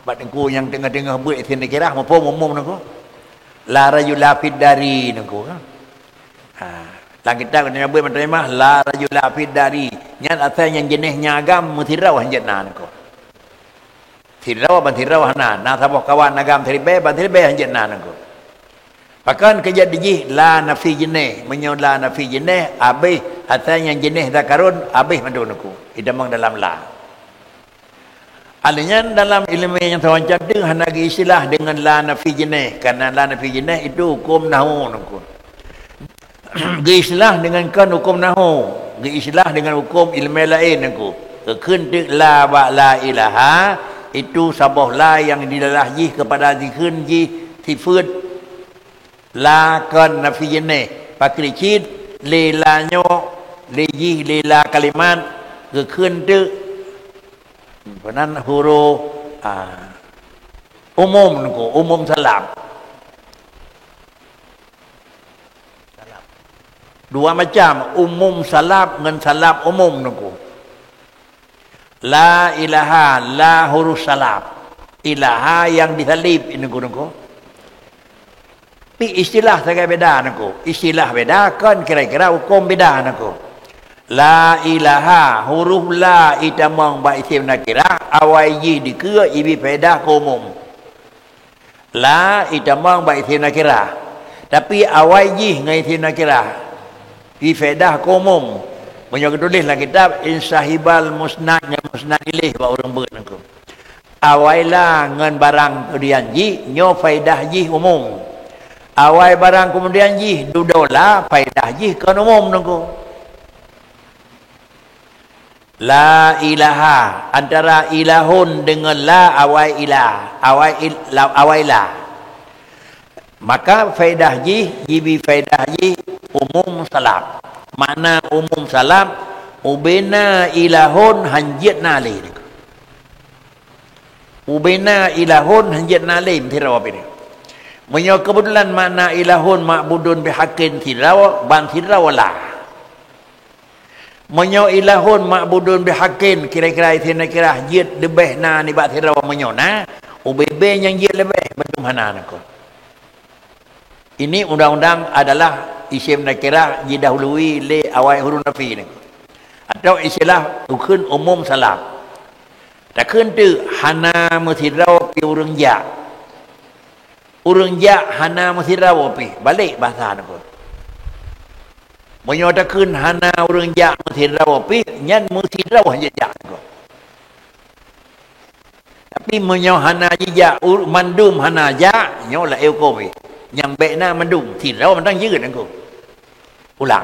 Bak nuku yang tengah-tengah beut sini kira apa umum nuku. La rajula fid dari nuku. Lang kita kena buat macam mah la rajula fid dari. Nyat asal yang jenisnya agam mutirau hanjat nan ko. Tirau ban tirau hanan. Na sabah kawan agam teribe ban teribe hanjat nan ko. Bahkan kejad dijih la nafi jenis, menyula nafi jenis abih asal yang jenis zakarun abih mandun ko. Idamang dalam la. Alanya dalam ilmu yang terwancap tu hanagi istilah dengan la nafi jenis. Karena la nafi jenis itu hukum nahwu ko. Giislah dengan kan hukum nahu, giislah dengan hukum ilmu lain aku. Kekentik la ba la ilaha itu sabah la yang dilalahji kepada dikun ji sifat la kan nafiyene pakricit lelanyo leji lela kalimat kekentik penan huruf umum aku umum salam. Dua macam, umum salab dengan salab umum nuku. La ilaha, la huruf salab. Ilaha yang disalib ini nuku. Tapi istilah sangat beda nuku. Istilah beda kan kira-kira hukum beda nuku. La ilaha, huruf la itamang ba isim nakira, awai ji dikira ibi faedah umum. La itamang ba isim nakira. Tapi awai ji ngai isim nakira. Di faedah umum. Banyak tulis dalam kitab insahibal musnad dengan musnad ilih buat orang berengku. Awailah ngan barang kemudian ji nyo faedah ji umum. Awai barang kemudian ji dudola faedah ji kan umum nengku. La ilaha antara ilahun dengan la awai ilah awai la. Maka faedah ji jibi faedah ji umum salam. Makna umum salam ubena ilahun hanjit nali. Ubena ilahun hanjit nali tirau apa ini? Menyo kebetulan makna ilahun ma'budun bihaqqin tirau ban tirau la. Menyo ilahun ma'budun bihaqqin kira-kira itu kira jid lebih na ni bak tirau menyo na ubebe yang jid lebih betul hana nak. Ini undang-undang adalah isim nakira didahului le awal huruf nafi ni. Atau istilah ukun umum salam. Takun tu hana musirau pi urang ja. Urang ja hana musirau pi. Balik bahasa nak. Menyo takun hana urang ja musirau pi nyan musirau hanya ja. Tapi menyo hana ja mandum hana ja nyo la eu ko pi. Yang bekna mendung tirau mentangยืด aku ulang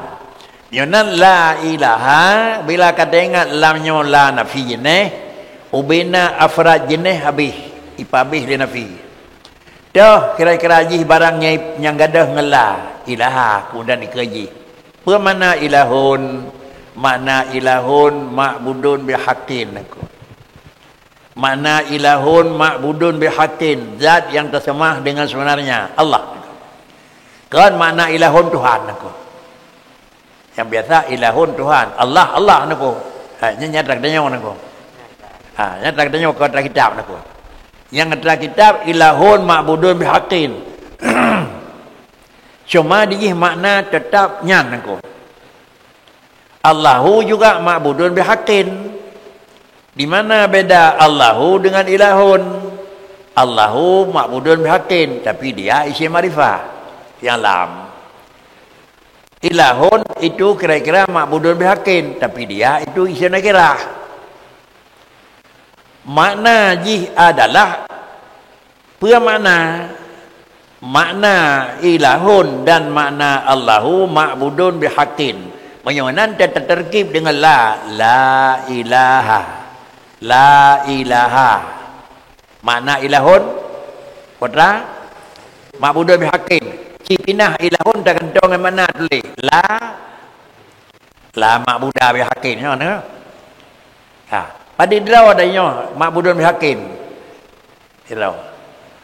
yonan la ilaha bila kata ingat lamnya la nafi jineh ubena afrad jineh habis ipabih li nafi dah kira-kira jih barangnya yang gadah ngela ilaha kemudian dikaji apa makna ilahun ma'budun bihaqqin aku makna ilahun ma'budun bihaqqin zat yang tersemah dengan sebenarnya Allah. Kan makna ilahun Tuhan aku. Yang biasa ilahun Tuhan, Allah aku. Nya tak tanya aku. Nya tak tanya kau tak kitab aku. Yang tak kitab ilahun ma'budun bihaqqin. Cuma dia makna tetap nyan aku. Allahu juga ma'budun bihaqqin. Di mana beda Allahu dengan ilahun? Allahu ma'budun bihaqqin, tapi dia isim ma'rifah. Yang lam. Ilahun itu kira-kira ma'budun bihaqqin, tapi dia itu isim nakirah. Makna jih adalah makna ilahun dan makna Allahu ma'budun bihaqqin. Menyonan terterkib dengan la ilaha. Makna ilahun kota ma'budun bihaqqin. Cipinah ilahun tak kentong yang mana tulis la ma'budah bihaqqin. Pada draw adanya ma'budun bihaqqin. Draw.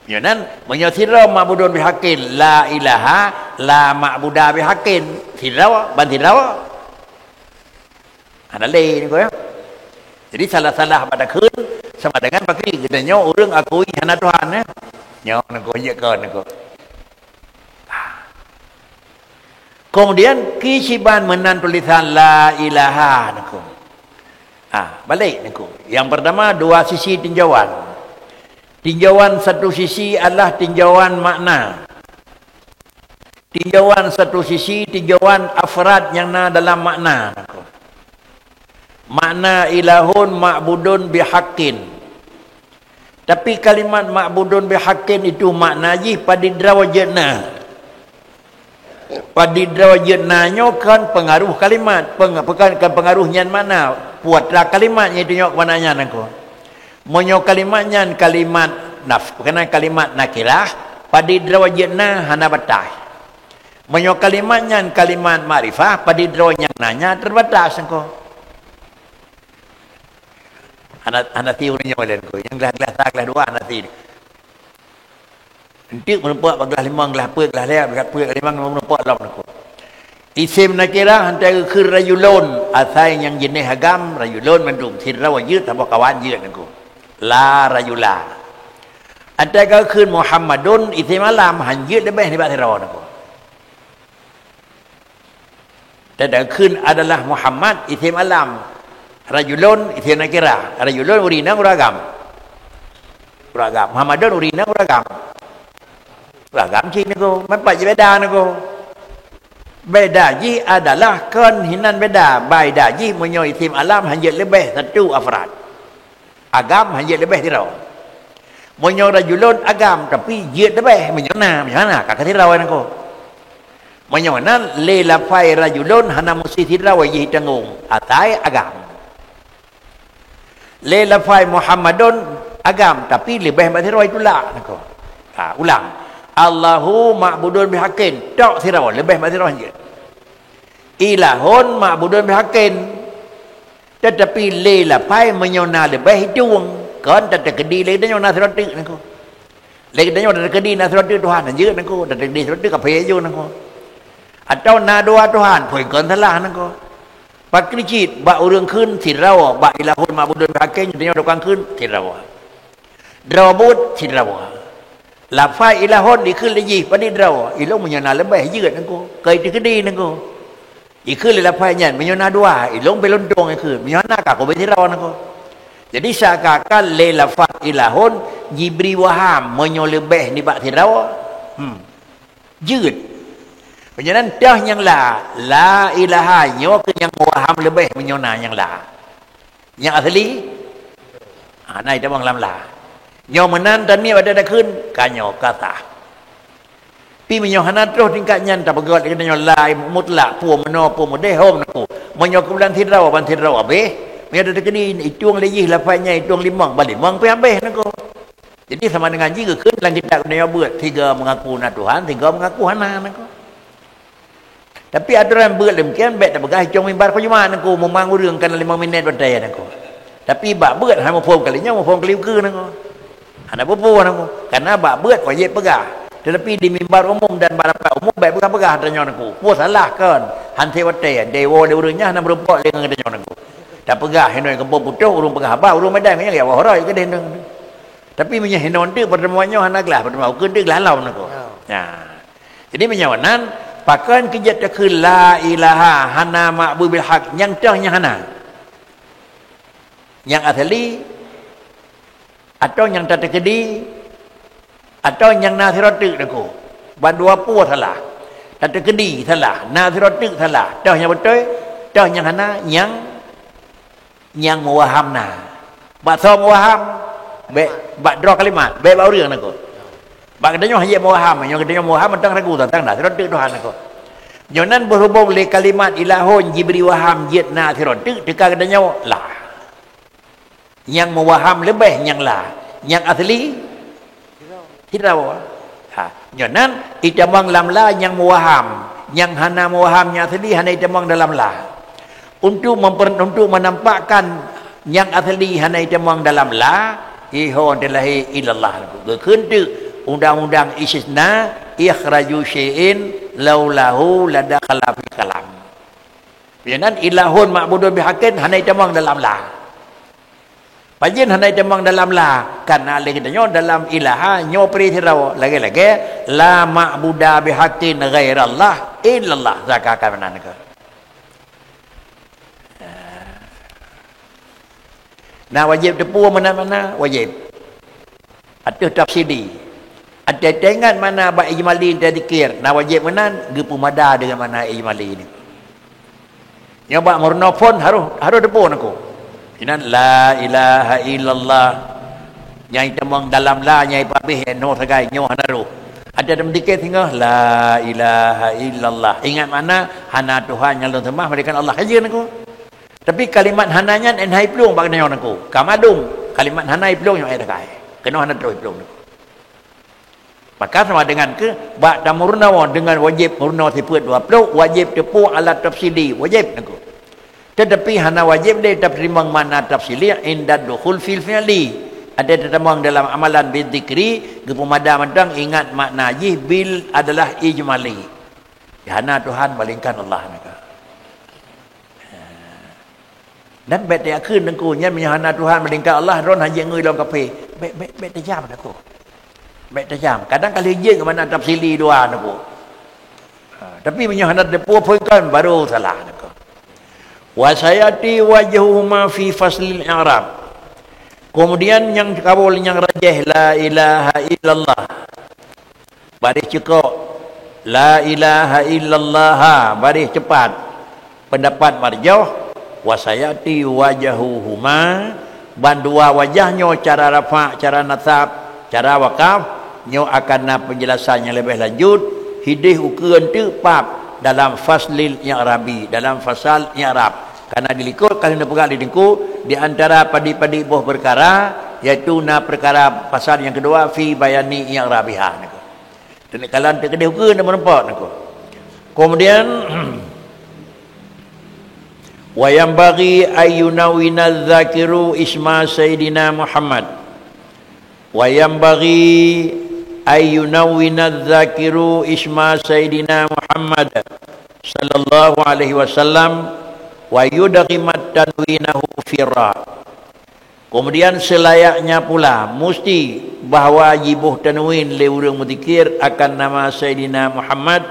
Nyonan menyo sira ma'budun bihaqqin la ilaha la ma'buda bihaqqin. Sira ban sira. Ana le ni ko ya. Jadi salah-salah pada kun sama dengan bagi katanya orang akui hana Tuhan ya. Nyo nako ye kon nako. Kemudian kisiban menan tulisan la ilaha nako. Balik nako. Yang pertama dua sisi tinjauan. Tinjauan satu sisi adalah tinjauan makna. Tinjauan satu sisi tinjauan afrad yang dalam makna. Makna ilahun ma'budun bihaqqin. Tapi kalimat ma'budun bihaqqin itu makna ji pada drawajna. Pada drawajnanya kan pengaruh kalimat. Kan pengaruhnya mana? Puatlah kalimatnya itu nyok mananya nako. Monyo kalimatnya kalimat kena kalimat nakirah pada drawajna hana batas. Monyo kalimatnya kalimat ma'rifah pada drawanya nanya terbatas engko. Anak tiurnya walen ko. Yang gelas kelas dua anak ti. Entik menepuk gelas lima gelas apa gelas lea gelas apa gelas lima menepuk dalam engko. Isim nakirah antara khir rajulun asal yang jenis agam rajulun mendum sirra wajud tambah kawan je engko. La rajula. Antara khir Muhammadun isim alam hanjid lebih di bahasa Arab engko. Dan khir adalah Muhammad isim alam. Rajulun isim nakirah. Rajulun urina uragam. Uragam. Muhammadun urina uragam. Uragam cik engko. Mempat je beda engko. Beda ji adalah kan hinan beda. Beda ji menyo isim alam hanjid lebih satu afrad. Agam hanjid lebih tirau. Menyo rajulun agam tapi jid lebih menyo na kakak tirau nako. Menyo nan le lafai rajulun hana musi tirau ji tangung atai agam. Le lafai Muhammadun agam tapi lebih tirau itulah nako. Ulang. Allahu ma'budun bihaqqin. Tak tirau lebih tirau hanjid. Ilahun ma'budun bihaqqin. Tetapi le lafai menyona lebih hidung. Kan tak terkedi le dan nyona serati nako. Le dan nyona terkedi na serati Tuhan anjir nako. Tak terkedi serati kape jo nako. Atau na doa Tuhan pun kan salah nako. Pak kricit ba urang keun sirawa ba ilahun ma'budun bihaqqin dan nyona dokang keun sirawa. Drawabut sirawa. Lafai ilahun dikeun lagi pada draw. Ilau menyona lebih je nako. Kai terkedi nako. Ikut lelapainya menyona dua ilong belontong ikut menyona kak ko betirawan aku. Jadi seakan-akan lelafat ilahun jibri waham menyolebeh ni bak tirawa. Jud. Penyanan dah yang la ilaha nyo ke yang waham lebih menyona yang la. Yang asli nai tabang lam la. Nyo menan tan ni ada keun kanyo kata. Pi menyohana terus tingkatnya tak begat kena nyolai mutlak puo meno puo modehom naku menyo kebulan tidraw ban tidraw abe me ada tekeni ituang lejih lapanya ituang limang balik mang pe abe naku. Jadi sama dengan jika keun lang kita kena buat tiga mengaku na Tuhan tiga mengaku hana naku. Tapi aturan buat demikian bet tak begah jong mimbar ko juma naku memang urang kan 5 minit badai naku. Tapi bak buat ha mo pom kalinya mo pom kaliu ke naku. Hana popo naku karena bak buat wajib pegah. Tetapi di mimbar umum dan balapa umum baik bukan pegah tanya aku. Puas salah kan. Han tewate dewa deurnya hana berempat dengan tanya aku. Tak pegah henoi kampung putuk urung pegah ba urung medan nya ya wahrai ke den. Tapi menye henon tu pertemuannya hana gelah pertemuan ke tu gelah law aku. Jadi menyawanan pakan kejat ke la ilaha hana ma'bud bil haq yang tahnya hana. Yang asli atau yang tak terkedi atau yang nasiratu aku. Bandua puas salah. Tak terkedi salah. Nasiratu salah. Dah yang betul. Dah yang hana yang mewaham na. Bak so mewaham. Bak draw kalimat. Bak urang aku. Bak katanya hanya mewaham. Yang katanya mewaham tentang ragu tentang nasiratu Tuhan aku. Nyonan berhubung le kalimat ilahun jibri waham jid nasiratu dekat katanya lah. Yang mewaham lebih yang lah. Yang asli tirau. Nyonan itamang lam la yang muwaham, yang hana muwahamnya asli hana itamang dalam la. Untuk menampakkan yang asli hanai temang dalam la ihon delahi ilallah berkentu undang-undang istisna ikhraju syai'in laulahu ladakhala fi kalam. Jangan ilahun ma'budun bihaqqin hanai temang dalam la. Pajin hanai temang dalam la karena lagi tanya dalam ilaha nyo pritirau lagi-lagi la ma'buda bihaqqin ghairallah illallah zakakan mananaka. Nah wajib tepu mana-mana wajib. Ada tafsiri. Ada tengan mana ba ijmali dan dikir. Nah wajib mana gepu mada dengan mana ijmali ni. Nyoba murna pun harus tepu aku. Inan la ilaha illallah. Nyai temang dalam la nyai papih no sagai nyo hanaru. Ada dalam dikir tinggal la ilaha illallah. Ingat mana hana Tuhan yang lalu sembah mereka Allah saja aku. Tapi kalimat hananya enhai pelung bak nyon aku. Kamadung kalimat hanai pelung yang ada kai. Kena hana terus pelung aku. Maka sama dengan ke bak damurna dengan wajib murna sifat 20 wajib tepu alat tafsili wajib aku. Tetapi hana wajib dia terima mana tafsili inda dukhul fil fi'li. Ada tertemang dalam amalan bil dzikri gepumada mentang ingat makna bil adalah ijmali. Hana Tuhan malingkan Allah naka. Dan bet diaขึ้นdengan ku nya menyahana Tuhan melingkar Allah ron haji ngui dalam kafe bet tajam aku bet tajam kadang kali je ke mana tafsili dua aku tapi menyahana depu kan baru salah aku wa sayati wajhuhuma fi faslil i'rab kemudian yang kabul yang rajih la ilaha illallah baris cukup la ilaha illallah baris cepat pendapat marjah wasayati wajahuhuma bandua wajahnya cara rafa cara nasab cara wakaf nyo akan na penjelasannya lebih lanjut hidih ukuran tu bab dalam faslil i'rabi dalam fasal i'rab karena dilikut kalau nak pegang dilingku di antara padi-padi buah perkara iaitu na perkara pasal yang kedua fi bayani i'rabiha nako dan kalau terkedih ukuran nak nampak nako kemudian wa yanbaghi ayyunawwina adh-dhakiru isma sayyidina Muhammad wa yanbaghi ayyunawwina adh-dhakiru isma sayyidina Muhammad sallallahu alaihi wasallam wa yudghimat tanwinahu firra. Kemudian selayaknya pula mesti bahawa jibuh tanwin le urang muzikir akan nama sayyidina Muhammad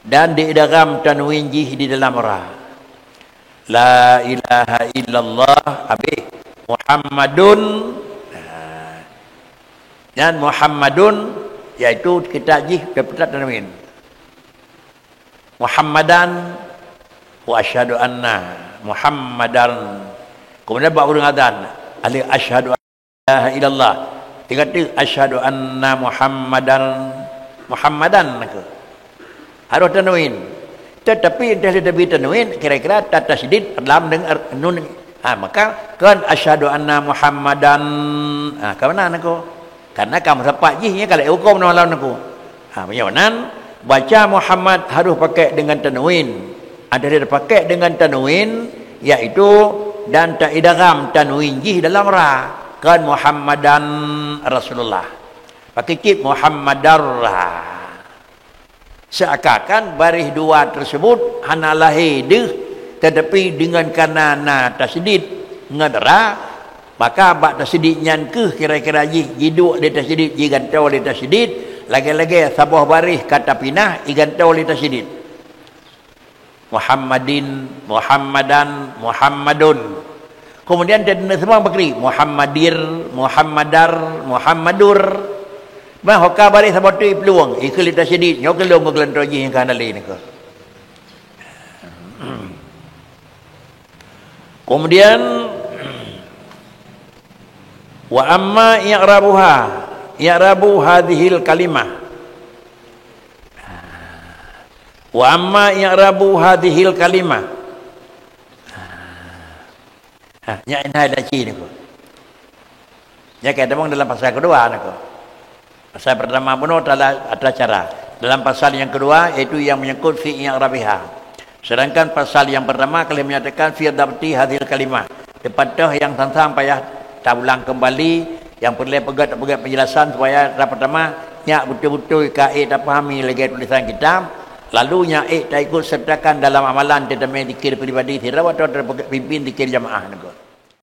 dan diidgham tanwin jih di dalam ra. La ilaha illallah abi Muhammadun dan Muhammadun iaitu kita jih dapat tanwin Muhammadan wa asyhadu anna Muhammadan kemudian buat urang adzan ali asyhadu la ilaha illallah tiga asyhadu anna Muhammadan harus tanwin. Tetapi entah lebih tanwin kira-kira tata syadid dalam dengan nun maka kan asyhadu anna Muhammadan ke mana aku karena kamu sepak jihnya kalau hukum lawan aku macam baca Muhammad harus pakai dengan tanwin ada dia pakai dengan tanwin iaitu dan tak idgham tanwin jih dalam ra kan Muhammadan Rasulullah pakai kip Muhammadar seakan baris dua tersebut hana lahir tetapi dengan karena tasydid ngadra maka bak tasydid nyan ke kira-kira jiduk di tasydid jigantau di tasydid lagi-lagi sabuh baris kata pinah igantau di tasydid Muhammadin Muhammadan Muhammadun kemudian dan semua bakri Muhammadir Muhammadar Muhammadur bah hoka balik sabatu peluang ikut lita syedid nyok kelong kelantar ji yang kanali ni ke kemudian wa amma i'rabu hadhil kalimah wa amma i'rabu hadhil kalimah nya inai dah ci ni ko nya kata bang dalam pasal kedua ni ko pasal pertama pun ada cara. Dalam pasal yang kedua iaitu yang menyangkut fi i'rabiha. Sedangkan pasal yang pertama kalau menyatakan fi dabti hadhil kalimah Lepas tu yang sama payah tak ulang kembali, yang perlu pegat penjelasan supaya pertama nyak betul-betul kaid tak fahami lagi tulisan kitab, lalu nyak tak ikut sertakan dalam amalan tetapi dikir pribadi tidak atau pimpin dikir jamaah nego.